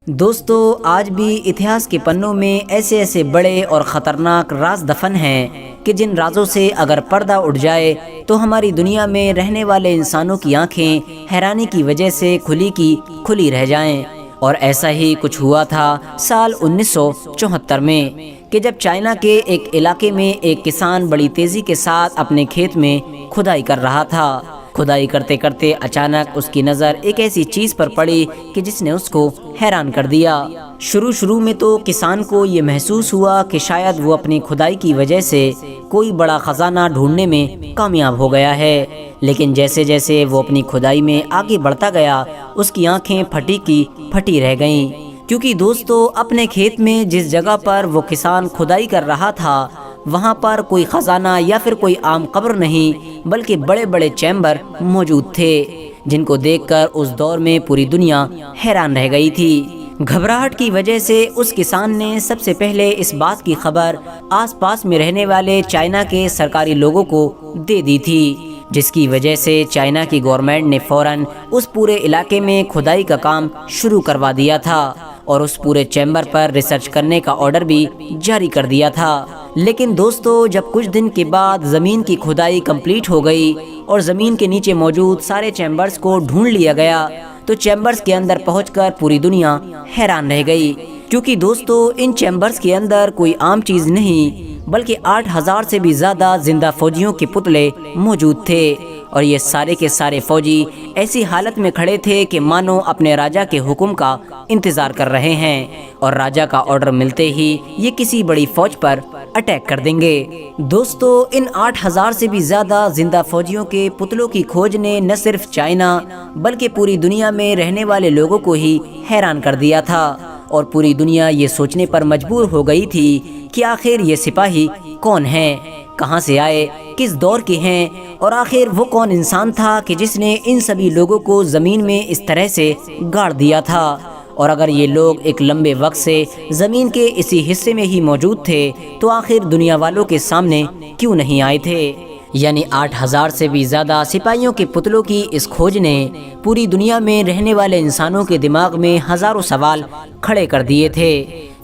دوستو، آج بھی اتہاس کے پنوں میں ایسے ایسے بڑے اور خطرناک راز دفن ہیں کہ جن رازوں سے اگر پردہ اٹھ جائے تو ہماری دنیا میں رہنے والے انسانوں کی آنکھیں حیرانی کی وجہ سے کھلی کی کھلی رہ جائیں۔ اور ایسا ہی کچھ ہوا تھا سال 1974 میں کہ جب چائنا کے ایک علاقے میں ایک کسان بڑی تیزی کے ساتھ اپنے کھیت میں کھدائی کر رہا تھا۔ کھدائی کرتے کرتے اچانک اس کی نظر ایک ایسی چیز پر پڑی کہ جس نے اس کو حیران کر دیا۔ شروع میں تو کسان کو یہ محسوس ہوا کہ شاید وہ اپنی کھدائی کی وجہ سے کوئی بڑا خزانہ ڈھونڈنے میں کامیاب ہو گیا ہے، لیکن جیسے جیسے وہ اپنی کھدائی میں آگے بڑھتا گیا اس کی آنکھیں پھٹی کی پھٹی رہ گئیں، کیونکہ دوستو اپنے کھیت میں جس جگہ پر وہ کسان کھدائی کر رہا تھا وہاں پر کوئی خزانہ یا پھر کوئی عام قبر نہیں بلکہ بڑے بڑے چیمبر موجود تھے، جن کو دیکھ کر اس دور میں پوری دنیا حیران رہ گئی تھی۔ گھبراہٹ کی وجہ سے اس کسان نے سب سے پہلے اس بات کی خبر آس پاس میں رہنے والے چائنا کے سرکاری لوگوں کو دے دی تھی، جس کی وجہ سے چائنا کی گورنمنٹ نے فوراً اس پورے علاقے میں کھدائی کا کام شروع کروا دیا تھا اور اس پورے چیمبر پر ریسرچ کرنے کا آرڈر بھی جاری کر دیا تھا۔ لیکن دوستو جب کچھ دن کے بعد زمین کی کھدائی کمپلیٹ ہو گئی اور زمین کے نیچے موجود سارے چیمبرز کو ڈھونڈ لیا گیا تو چیمبرز کے اندر پہنچ کر پوری دنیا حیران رہ گئی، کیونکہ دوستو ان چیمبرز کے اندر کوئی عام چیز نہیں بلکہ 8000 سے بھی زیادہ زندہ فوجیوں کے پتلے موجود تھے، اور یہ سارے کے سارے فوجی ایسی حالت میں کھڑے تھے کہ مانو اپنے راجا کے حکم کا انتظار کر رہے ہیں اور راجا کا آرڈر ملتے ہی یہ کسی بڑی فوج پر اٹیک کر دیں گے۔ دوستو ان 8000 سے بھی زیادہ زندہ فوجیوں کے پتلوں کی کھوج نے نہ صرف چائنا بلکہ پوری دنیا میں رہنے والے لوگوں کو ہی حیران کر دیا تھا، اور پوری دنیا یہ سوچنے پر مجبور ہو گئی تھی کہ آخر یہ سپاہی کون ہیں، کہاں سے آئے، کس دور کے ہیں، اور آخر وہ کون انسان تھا کہ جس نے ان سبھی لوگوں کو زمین میں اس طرح سے گاڑ دیا تھا، اور اگر یہ لوگ ایک لمبے وقت سے زمین کے اسی حصے میں ہی موجود تھے تو آخر دنیا والوں کے سامنے کیوں نہیں آئے تھے۔ یعنی 8000 سے بھی زیادہ سپاہیوں کے پتلوں کی اس کھوج نے پوری دنیا میں رہنے والے انسانوں کے دماغ میں ہزاروں سوال کھڑے کر دیے تھے۔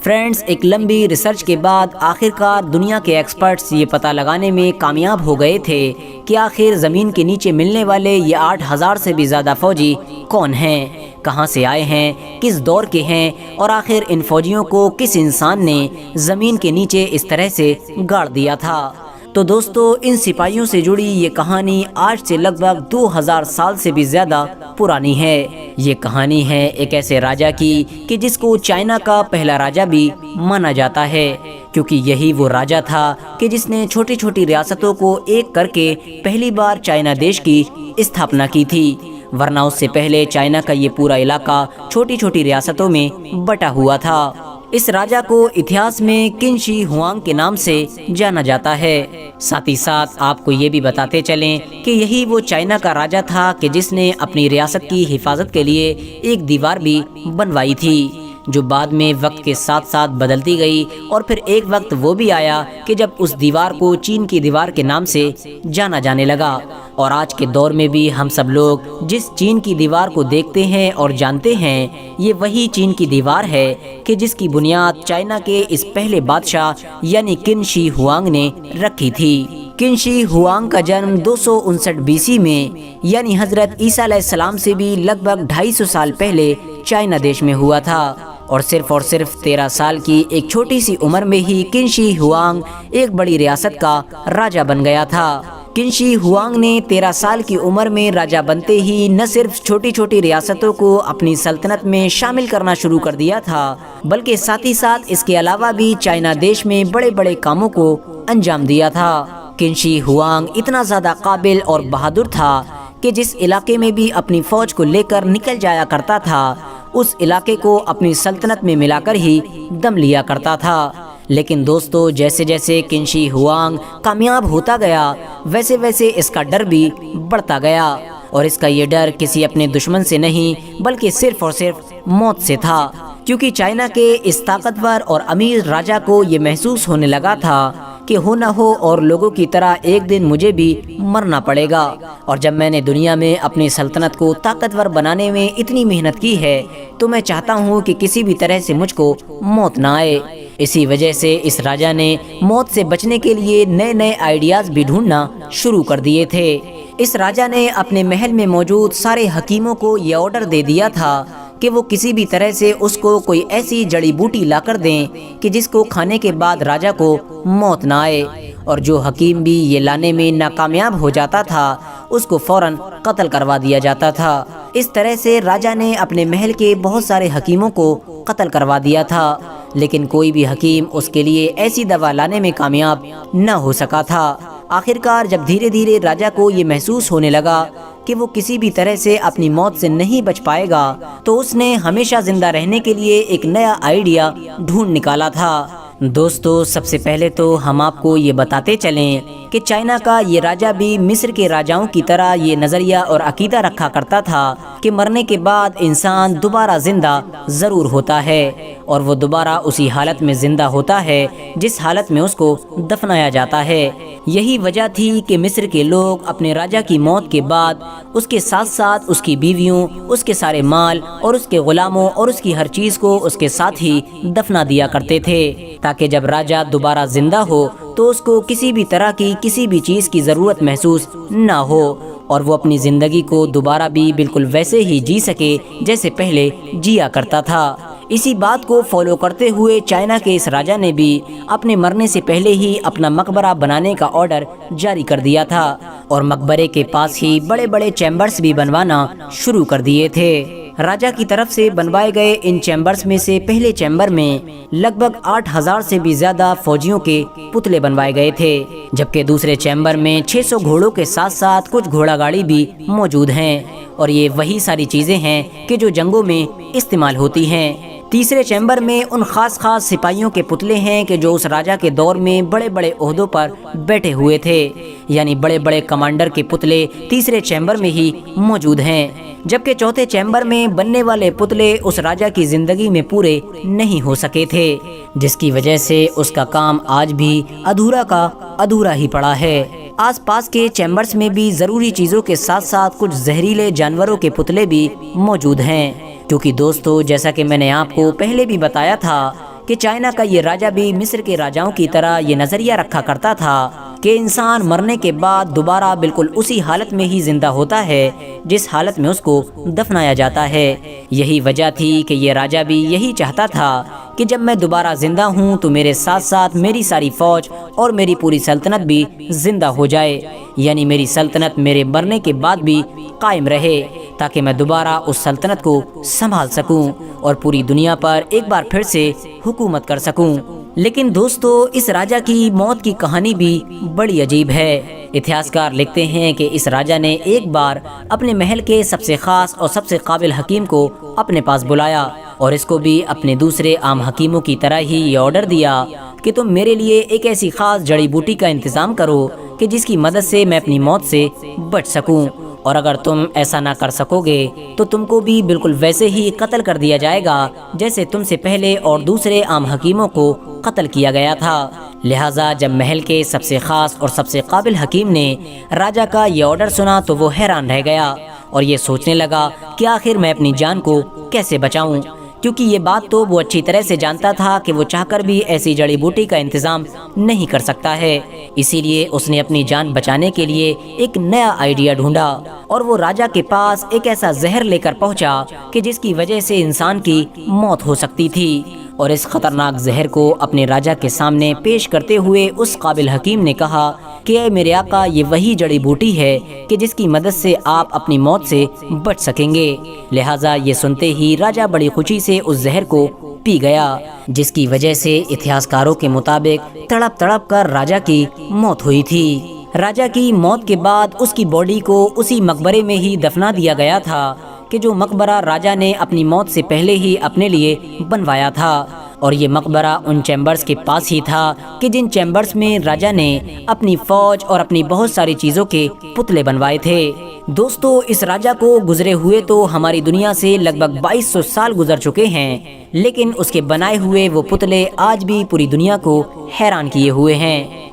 فرینڈز، ایک لمبی ریسرچ کے بعد آخرکار دنیا کے ایکسپرٹس یہ پتہ لگانے میں کامیاب ہو گئے تھے کہ آخر زمین کے نیچے ملنے والے یہ 8000 سے بھی زیادہ فوجی کون ہیں، کہاں سے آئے ہیں، کس دور کے ہیں، اور آخر ان فوجیوں کو کس انسان نے زمین کے نیچے اس طرح سے گاڑ دیا تھا۔ تو دوستو ان سپاہیوں سے جڑی یہ کہانی آج سے لگ بھگ 2000 سال سے بھی زیادہ پرانی ہے۔ یہ کہانی ہے ایک ایسے راجا کی کہ جس کو چائنا کا پہلا راجا بھی مانا جاتا ہے، کیونکہ یہی وہ راجا تھا کہ جس نے چھوٹی چھوٹی ریاستوں کو ایک کر کے پہلی بار چائنا دیش کی استھاپنا کی تھی، ورنہ اس سے پہلے چائنا کا یہ پورا علاقہ چھوٹی چھوٹی ریاستوں میں بٹا ہوا تھا۔ اس راجا کو اتہاس میں قن شی ہوانگ کے نام سے جانا جاتا ہے۔ ساتھ ہی ساتھ آپ کو یہ بھی بتاتے چلیں کہ یہی وہ چائنا کا راجا تھا کہ جس نے اپنی ریاست کی حفاظت کے لیے ایک دیوار بھی بنوائی تھی، جو بعد میں وقت کے ساتھ ساتھ بدلتی گئی، اور پھر ایک وقت وہ بھی آیا کہ جب اس دیوار کو چین کی دیوار کے نام سے جانا جانے لگا، اور آج کے دور میں بھی ہم سب لوگ جس چین کی دیوار کو دیکھتے ہیں اور جانتے ہیں یہ وہی چین کی دیوار ہے کہ جس کی بنیاد چائنا کے اس پہلے بادشاہ یعنی قن شی ہوانگ نے رکھی تھی۔ قن شی ہوانگ کا جنم 259 BC میں یعنی حضرت عیسیٰ علیہ السلام سے بھی لگ بھگ 250 سال پہلے چائنا دیش میں ہوا تھا، اور صرف 13 سال کی ایک چھوٹی سی عمر میں ہی قن شی ہوانگ ایک بڑی ریاست کا راجا بن گیا تھا۔ قن شی ہوانگ نے 13 سال کی عمر میں راجا بنتے ہی نہ صرف چھوٹی چھوٹی ریاستوں کو اپنی سلطنت میں شامل کرنا شروع کر دیا تھا بلکہ ساتھ ہی ساتھ اس کے علاوہ بھی چائنا دیش میں بڑے بڑے کاموں کو انجام دیا تھا۔ قن شی ہوانگ اتنا زیادہ قابل اور بہادر تھا کہ جس علاقے میں بھی اپنی فوج کو لے کر نکل جایا کرتا تھا اس علاقے کو اپنی سلطنت میں ملا کر ہی دم لیا کرتا تھا۔ لیکن دوستو جیسے جیسے قن شی ہوانگ کامیاب ہوتا گیا ویسے ویسے اس کا ڈر بھی بڑھتا گیا، اور اس کا یہ ڈر کسی اپنے دشمن سے نہیں بلکہ صرف اور صرف موت سے تھا، کیونکہ چائنا کے اس طاقتور اور امیر راجا کو یہ محسوس ہونے لگا تھا کہ ہو نہ ہو اور لوگوں کی طرح ایک دن مجھے بھی مرنا پڑے گا، اور جب میں نے دنیا میں اپنی سلطنت کو طاقتور بنانے میں اتنی محنت کی ہے تو میں چاہتا ہوں کہ کسی بھی طرح سے مجھ کو موت نہ آئے۔ اسی وجہ سے اس راجا نے موت سے بچنے کے لیے نئے نئے آئیڈیاز بھی ڈھونڈنا شروع کر دیے تھے۔ اس راجا نے اپنے محل میں موجود سارے حکیموں کو یہ آرڈر دے دیا تھا کہ وہ کسی بھی طرح سے اس کو کوئی ایسی جڑی بوٹی لا کر دیں کہ جس کو کھانے کے بعد راجا کو موت نہ آئے، اور جو حکیم بھی یہ لانے میں ناکامیاب ہو جاتا تھا اس کو فوراً قتل کروا دیا جاتا تھا۔ اس طرح سے راجا نے اپنے محل کے بہت سارے حکیموں کو قتل کروا دیا تھا، لیکن کوئی بھی حکیم اس کے لیے ایسی دوا لانے میں کامیاب نہ ہو سکا تھا۔ آخرکار جب دھیرے دھیرے راجا کو یہ محسوس ہونے لگا کہ وہ کسی بھی طرح سے اپنی موت سے نہیں بچ پائے گا تو اس نے ہمیشہ زندہ رہنے کے لیے ایک نیا آئیڈیا ڈھونڈ نکالا تھا۔ دوستو، سب سے پہلے تو ہم آپ کو یہ بتاتے چلیں کہ چائنا کا یہ راجا بھی مصر کے راجاؤں کی طرح یہ نظریہ اور عقیدہ رکھا کرتا تھا کہ مرنے کے بعد انسان دوبارہ زندہ ضرور ہوتا ہے، اور وہ دوبارہ اسی حالت میں زندہ ہوتا ہے جس حالت میں اس کو دفنایا جاتا ہے۔ یہی وجہ تھی کہ مصر کے لوگ اپنے راجا کی موت کے بعد اس کے ساتھ ساتھ اس کی بیویوں، اس کے سارے مال اور اس کے غلاموں اور اس کی ہر چیز کو اس کے ساتھ ہی دفنا دیا کرتے تھے، تاکہ جب راجا دوبارہ زندہ ہو تو اس کو کسی بھی طرح کی کسی بھی چیز کی ضرورت محسوس نہ ہو، اور وہ اپنی زندگی کو دوبارہ بھی بالکل ویسے ہی جی سکے جیسے پہلے جیا کرتا تھا۔ اسی بات کو فالو کرتے ہوئے چائنا کے اس راجا نے بھی اپنے مرنے سے پہلے ہی اپنا مقبرہ بنانے کا آرڈر جاری کر دیا تھا، اور مقبرے کے پاس ہی بڑے بڑے چیمبرز بھی بنوانا شروع کر دیے تھے۔ راجا کی طرف سے بنوائے گئے ان چیمبرز میں سے پہلے چیمبر میں لگ بھگ 8000 سے بھی زیادہ فوجیوں کے پتلے بنوائے گئے تھے، جبکہ دوسرے چیمبر میں 600 گھوڑوں کے ساتھ ساتھ کچھ گھوڑا گاڑی بھی موجود ہیں، اور یہ وہی ساری چیزیں ہیں کہ جو جنگوں میں استعمال ہوتی ہیں۔ تیسرے چیمبر میں ان خاص سپاہیوں کے پتلے ہیں کہ جو اس راجا کے دور میں بڑے بڑے عہدوں پر بیٹھے ہوئے تھے، یعنی بڑے بڑے کمانڈر کے پتلے تیسرے چیمبر میں ہی موجود ہیں، جبکہ چوتھے چیمبر میں بننے والے پتلے اس راجا کی زندگی میں پورے نہیں ہو سکے تھے، جس کی وجہ سے اس کا کام آج بھی ادھورا کا ادھورا ہی پڑا ہے۔ آس پاس کے چیمبرز میں بھی ضروری چیزوں کے ساتھ ساتھ کچھ زہریلے جانوروں کے پتلے بھی موجود ہیں، کیونکہ دوستو جیسا کہ میں نے آپ کو پہلے بھی بتایا تھا کہ چائنا کا یہ راجا بھی مصر کے راجاؤں کی طرح یہ نظریہ رکھا کرتا تھا کہ انسان مرنے کے بعد دوبارہ بالکل اسی حالت میں ہی زندہ ہوتا ہے جس حالت میں اس کو دفنایا جاتا ہے۔ یہی وجہ تھی کہ یہ راجا بھی یہی چاہتا تھا کہ جب میں دوبارہ زندہ ہوں تو میرے ساتھ ساتھ میری ساری فوج اور میری پوری سلطنت بھی زندہ ہو جائے، یعنی میری سلطنت میرے مرنے کے بعد بھی قائم رہے، تاکہ میں دوبارہ اس سلطنت کو سنبھال سکوں اور پوری دنیا پر ایک بار پھر سے حکومت کر سکوں۔ لیکن دوستو، اس راجا کی موت کی کہانی بھی بڑی عجیب ہے۔ اتہاسکار لکھتے ہیں کہ اس راجا نے ایک بار اپنے محل کے سب سے خاص اور سب سے قابل حکیم کو اپنے پاس بلایا، اور اس کو بھی اپنے دوسرے عام حکیموں کی طرح ہی یہ آرڈر دیا کہ تم میرے لیے ایک ایسی خاص جڑی بوٹی کا انتظام کرو کہ جس کی مدد سے میں اپنی موت سے بچ سکوں، اور اگر تم ایسا نہ کر سکو گے تو تم کو بھی بالکل ویسے ہی قتل کر دیا جائے گا جیسے تم سے پہلے اور دوسرے عام حکیموں کو قتل کیا گیا تھا۔ لہٰذا جب محل کے سب سے خاص اور سب سے قابل حکیم نے راجا کا یہ آرڈر سنا تو وہ حیران رہ گیا اور یہ سوچنے لگا کہ آخر میں اپنی جان کو کیسے بچاؤں، کیونکہ یہ بات تو وہ اچھی طرح سے جانتا تھا کہ وہ چاہ کر بھی ایسی جڑی بوٹی کا انتظام نہیں کر سکتا ہے۔ اسی لیے اس نے اپنی جان بچانے کے لیے ایک نیا آئیڈیا ڈھونڈا، اور وہ راجا کے پاس ایک ایسا زہر لے کر پہنچا کہ جس کی وجہ سے انسان کی موت ہو سکتی تھی، اور اس خطرناک زہر کو اپنے راجا کے سامنے پیش کرتے ہوئے اس قابل حکیم نے کہا کہ اے میرے آقا، یہ وہی جڑی بوٹی ہے کہ جس کی مدد سے آپ اپنی موت سے بچ سکیں گے۔ لہٰذا یہ سنتے ہی راجا بڑی خوشی سے اس زہر کو پی گیا، جس کی وجہ سے اتہاسکاروں کے مطابق تڑپ تڑپ کر راجا کی موت ہوئی تھی۔ راجا کی موت کے بعد اس کی باڈی کو اسی مقبرے میں ہی دفنا دیا گیا تھا کہ جو مقبرہ راجا نے اپنی موت سے پہلے ہی اپنے لیے بنوایا تھا، اور یہ مقبرہ ان چیمبرز کے پاس ہی تھا کہ جن چیمبرز میں راجا نے اپنی فوج اور اپنی بہت ساری چیزوں کے پتلے بنوائے تھے۔ دوستو، اس راجا کو گزرے ہوئے تو ہماری دنیا سے لگ بھگ 2200 سال گزر چکے ہیں، لیکن اس کے بنائے ہوئے وہ پتلے آج بھی پوری دنیا کو حیران کیے ہوئے ہیں۔